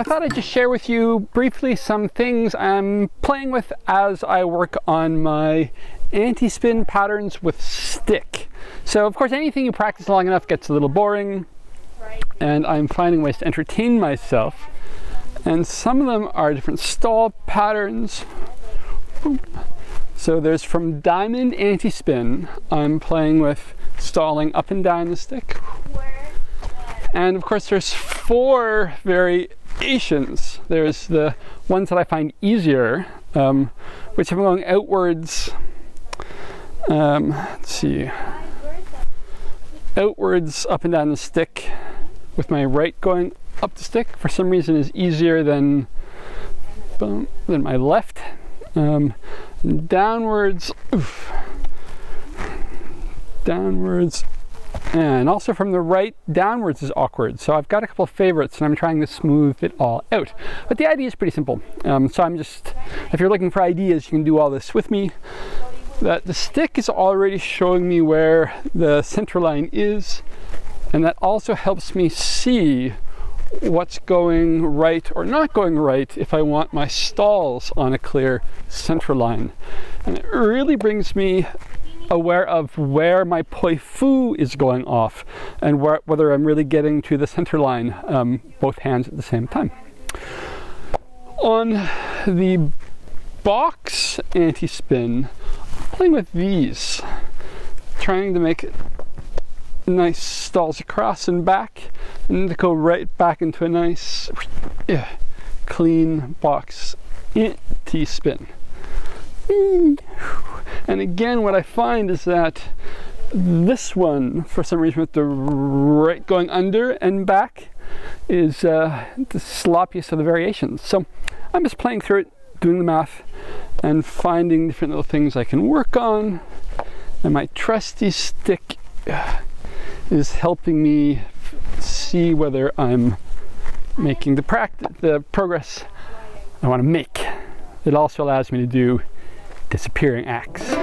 I thought I'd just share with you briefly some things I'm playing with as I work on my anti-spin patterns with stick. So of course anything you practice long enough gets a little boring, and I'm finding ways to entertain myself. And some of them are different stall patterns. So there's from diamond anti-spin, I'm playing with stalling up and down the stick. And of course there's 4 variations. There's the ones that I find easier, which I'm going outwards. Let's see. Outwards up and down the stick with my right going up the stick for some reason is easier than my left. Downwards, downwards, and also from the right downwards is awkward. So I've got a couple of favorites and I'm trying to smooth it all out. But the idea is pretty simple. So I'm just, if you're looking for ideas, you can do all this with me. That the stick is already showing me where the center line is, and that also helps me see what's going right or not going right if I want my stalls on a clear center line. And it really brings me aware of where my poi fu is going off and whether I'm really getting to the center line both hands at the same time. On the box anti-spin, playing with these, trying to make nice stalls across and back, and to go right back into a nice clean box anti-spin. And again, what I find is that this one, for some reason with the right going under and back, is the sloppiest of the variations. So I'm just playing through it, doing the math, and finding different little things I can work on. And my trusty stick is helping me see whether I'm making the progress I want to make. It also allows me to do disappearing acts.